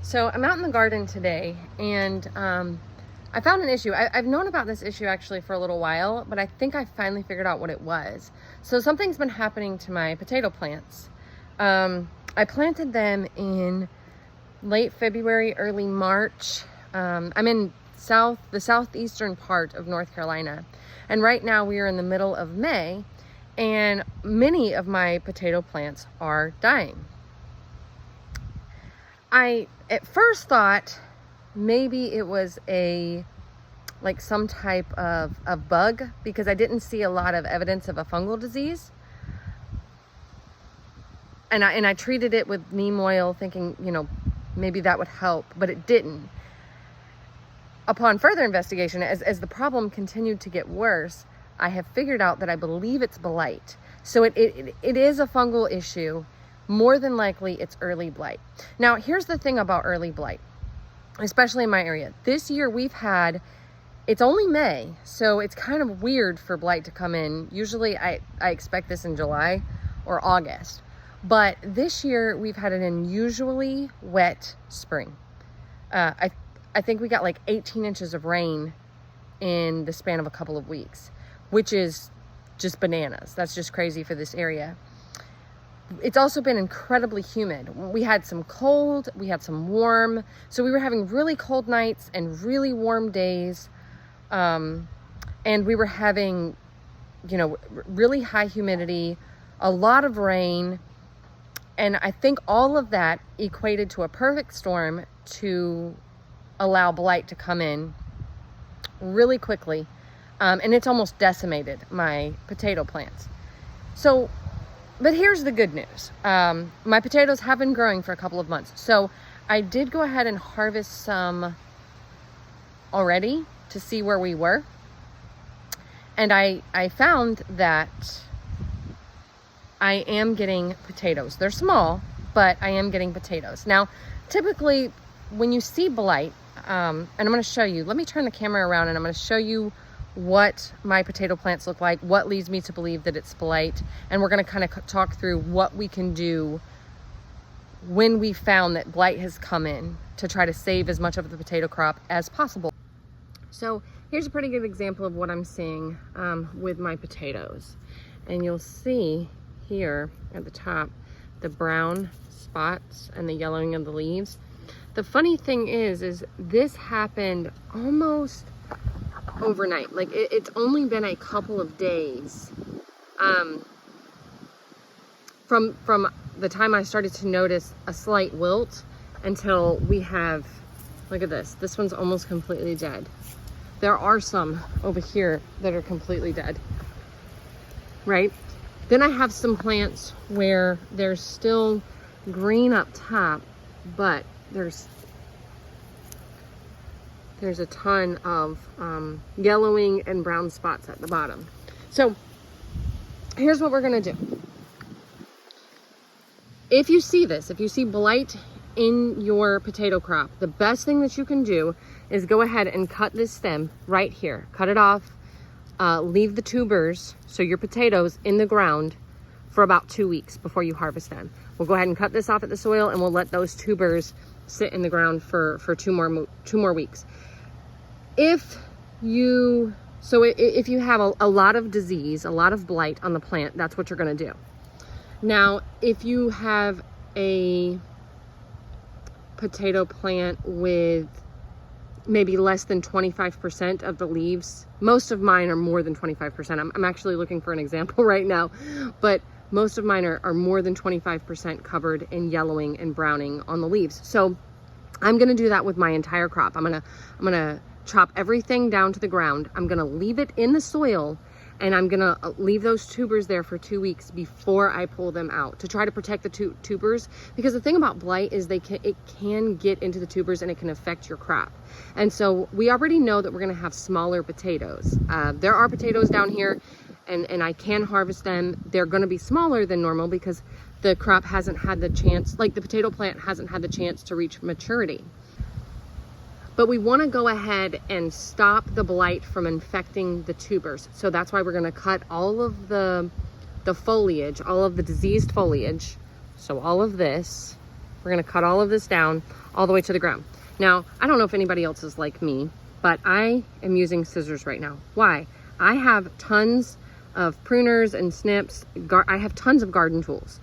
So I'm out in the garden today, and I found an issue. I've known about this issue actually for a little while, but I think I finally figured out what it was. So something's been happening to my potato plants. I planted them in late February, early March. I'm in the southeastern part of North Carolina, and right now we are in the middle of May, and many of my potato plants are dying. I at first thought maybe it was some type of bug, because I didn't see a lot of evidence of a fungal disease. And I treated it with neem oil thinking, maybe that would help, but it didn't. Upon further investigation, as the problem continued to get worse, I have figured out that I believe it's blight. So it is a fungal issue. More than likely, it's early blight. Now, here's the thing about early blight, especially in my area. This year it's only May, so it's kind of weird for blight to come in. Usually I expect this in July or August. But this year we've had an unusually wet spring. I think we got like 18 inches of rain in the span of a couple of weeks, which is just bananas. That's just crazy for this area. It's also been incredibly humid. We had some cold, we had some warm. So we were having really cold nights and really warm days. And we were having, really high humidity, a lot of rain. And I think all of that equated to a perfect storm to allow blight to come in really quickly. And it's almost decimated my potato plants. But here's the good news. My potatoes have been growing for a couple of months. So I did go ahead and harvest some already to see where we were. And I found that I am getting potatoes. They're small, but I am getting potatoes. Now, typically when you see blight, and I'm going to show you, let me turn the camera around and I'm going to show you what my potato plants look like, what leads me to believe that it's blight, and we're going to kind of talk through what we can do when we found that blight has come in to try to save as much of the potato crop as possible. So here's a pretty good example of what I'm seeing with my potatoes. And you'll see here at the top the brown spots and the yellowing of the leaves. The funny thing is this happened almost overnight. Like it's only been a couple of days from the time I started to notice a slight wilt until we have, look at this one's almost completely dead. There are some over here that are completely dead, right? Then I have some plants where there's still green up top, but there's a ton of yellowing and brown spots at the bottom. So here's what we're gonna do. If you see blight in your potato crop, the best thing that you can do is go ahead and cut this stem right here. Cut it off, leave the tubers, so your potatoes, in the ground for about 2 weeks before you harvest them. We'll go ahead and cut this off at the soil, and we'll let those tubers sit in the ground for 2 more weeks. If you have a lot of disease, a lot of blight on the plant, that's what you're going to do. Now, if you have a potato plant with maybe less than 25% of the leaves, most of mine are more than 25%. I'm actually looking for an example right now, but most of mine are more than 25% covered in yellowing and browning on the leaves. So I'm going to do that with my entire crop. I'm going to chop everything down to the ground. I'm going to leave it in the soil, and I'm going to leave those tubers there for 2 weeks before I pull them out to try to protect the tubers, because the thing about blight is it can get into the tubers and it can affect your crop. And so we already know that we're going to have smaller potatoes. There are potatoes down here, and I can harvest them. They're going to be smaller than normal because the crop hasn't had the chance, like the potato plant hasn't had the chance to reach maturity. But we want to go ahead and stop the blight from infecting the tubers. So that's why we're going to cut all of the foliage, all of the diseased foliage. So all of this, We're gonna cut all of this down all the way to the ground. Now, I don't know if anybody else is like me, but I am using scissors right now. Why? I have tons of pruners and snips. I have tons of garden tools.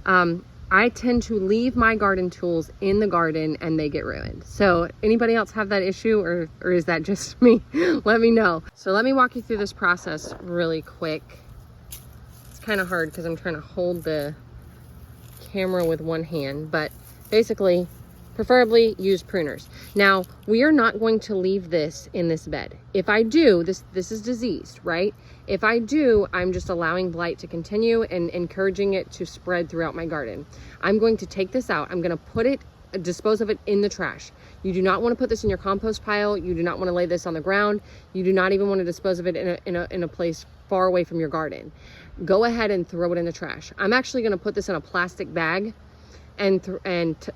I tend to leave my garden tools in the garden and they get ruined. So anybody else have that issue, or is that just me? Let me know. So let me walk you through this process really quick. It's kind of hard because I'm trying to hold the camera with one hand, but basically, preferably use pruners. Now, we are not going to leave this in this bed. If I do, this is diseased, right? If I do, I'm just allowing blight to continue and encouraging it to spread throughout my garden. I'm going to take this out. I'm going to dispose of it in the trash. You do not want to put this in your compost pile. You do not want to lay this on the ground. You do not even want to dispose of it in a place far away from your garden. Go ahead and throw it in the trash. I'm actually going to put this in a plastic bag and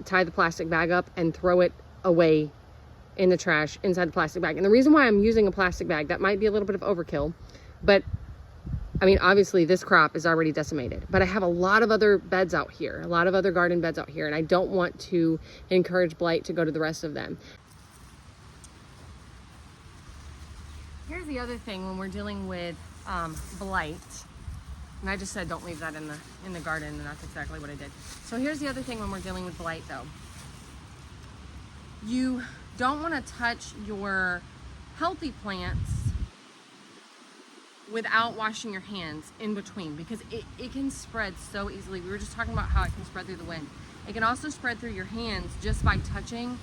tie the plastic bag up and throw it away in the trash inside the plastic bag. And the reason why I'm using a plastic bag, that might be a little bit of overkill, but I mean, obviously this crop is already decimated, but I have a lot of other beds out here, a lot of other garden beds out here, and I don't want to encourage blight to go to the rest of them. Here's the other thing when we're dealing with blight. And I just said don't leave that in the garden, and that's exactly what I did. So here's the other thing when we're dealing with blight though. You don't want to touch your healthy plants without washing your hands in between, because it can spread so easily. We were just talking about how it can spread through the wind. It can also spread through your hands just by touching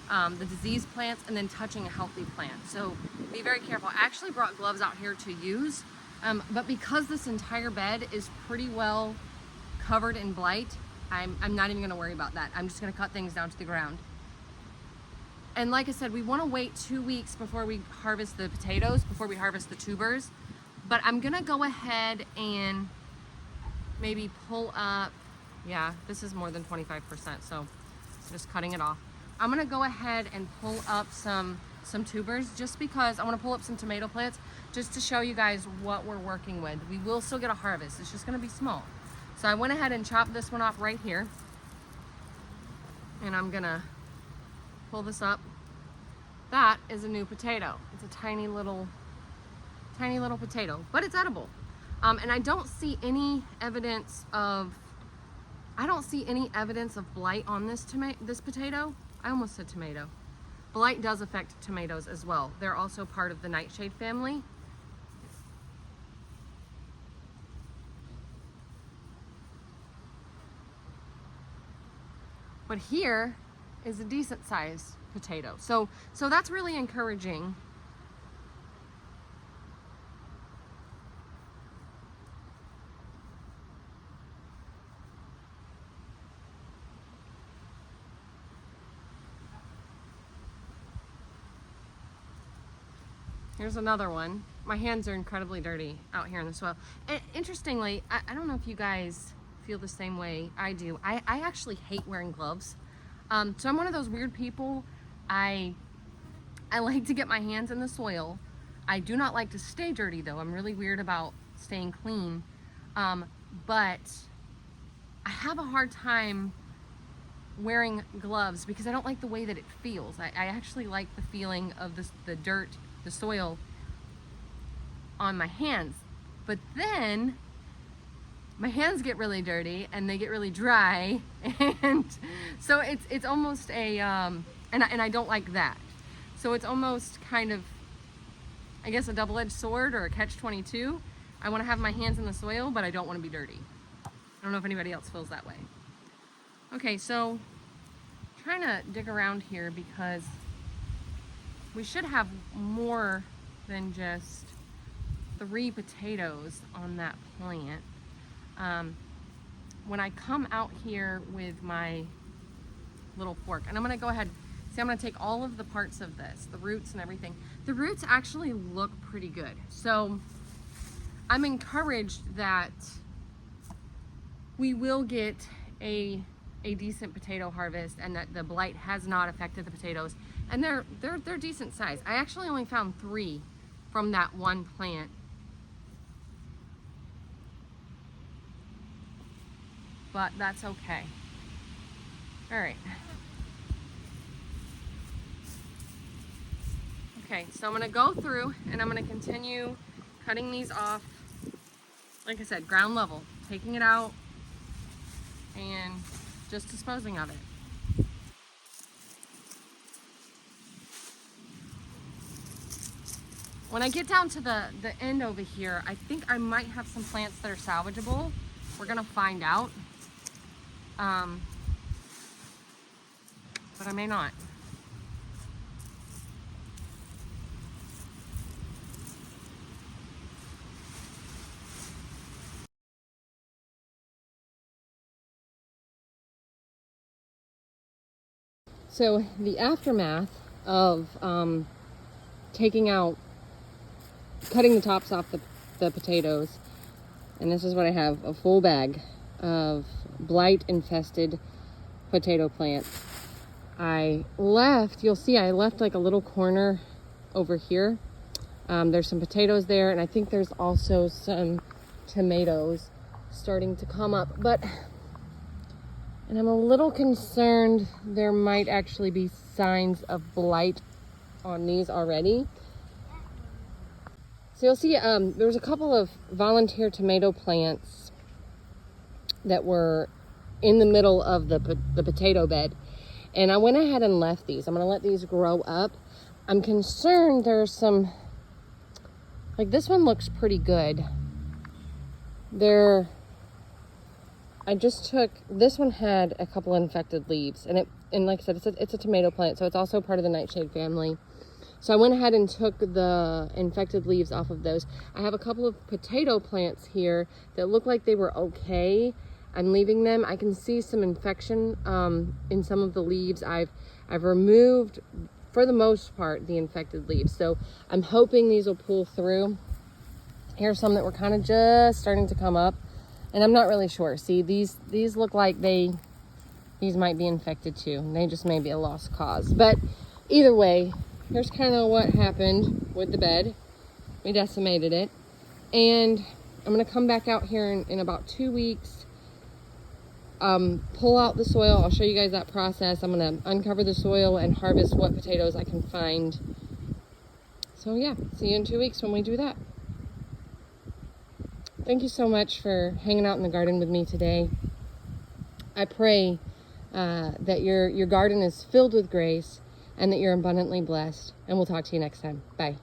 the diseased plants and then touching a healthy plant. So be very careful. I actually brought gloves out here to use. But because this entire bed is pretty well covered in blight, I'm not even gonna worry about that. I'm just gonna cut things down to the ground. And like I said, we wanna wait 2 weeks before we harvest the potatoes, before we harvest the tubers. But I'm gonna go ahead and maybe pull up, yeah, this is more than 25%, so just cutting it off. I'm gonna go ahead and pull up some tubers, just because I want to pull up some tomato plants just to show you guys what we're working with. We will still get a harvest, it's just going to be small. So I went ahead and chopped this one off right here, and I'm gonna pull this up. That is a new potato. It's a tiny little potato, but it's edible. And I don't see any evidence of blight on this potato. I almost said tomato. Blight does affect tomatoes as well. They're also part of the nightshade family. But here is a decent sized potato. So that's really encouraging. Here's another one. My hands are incredibly dirty out here in the soil. And interestingly, I don't know if you guys feel the same way I do. I actually hate wearing gloves. So I'm one of those weird people. I like to get my hands in the soil. I do not like to stay dirty though. I'm really weird about staying clean. But I have a hard time wearing gloves because I don't like the way that it feels. I actually like the feeling of the dirt, the soil on my hands. But then my hands get really dirty and they get really dry, and so it's almost a and I don't like that. So it's almost kind of, I guess, a double-edged sword or a catch-22. I want to have my hands in the soil, but I don't want to be dirty. I don't know if anybody else feels that way. Okay, so I'm trying to dig around here because we should have more than just 3 potatoes on that plant. When I come out here with my little fork, and I'm gonna go ahead, see, I'm gonna take all of the parts of this, the roots and everything. The roots actually look pretty good. So I'm encouraged that we will get a decent potato harvest, and that the blight has not affected the potatoes, and they're decent size. I actually only found 3 from that one plant, but that's okay. All right. Okay, so I'm gonna go through and I'm gonna continue cutting these off. Like I said, ground level, taking it out and just disposing of it. When I get down to the end over here, I think I might have some plants that are salvageable. We're gonna find out. But I may not. So the aftermath of cutting the tops off the potatoes, and this is what I have, a full bag of blight infested potato plants. You'll see I left like a little corner over here. There's some potatoes there, and I think there's also some tomatoes starting to come up, and I'm a little concerned there might actually be signs of blight on these already. So you'll see there's a couple of volunteer tomato plants that were in the middle of the potato bed. And I went ahead and left these. I'm going to let these grow up. I'm concerned there's some, like this one looks pretty good. This one had a couple infected leaves, and like I said, it's a tomato plant, so it's also part of the nightshade family. So I went ahead and took the infected leaves off of those. I have a couple of potato plants here that look like they were okay. I'm leaving them. I can see some infection in some of the leaves. I've removed, for the most part, the infected leaves. So I'm hoping these will pull through. Here's some that were kind of just starting to come up, and I'm not really sure. See, these look like these might be infected too. They just may be a lost cause. But either way, here's kind of what happened with the bed. We decimated it. And I'm going to come back out here in about 2 weeks, pull out the soil. I'll show you guys that process. I'm going to uncover the soil and harvest what potatoes I can find. So yeah, see you in 2 weeks when we do that. Thank you so much for hanging out in the garden with me today. I pray that your garden is filled with grace and that you're abundantly blessed. And we'll talk to you next time. Bye.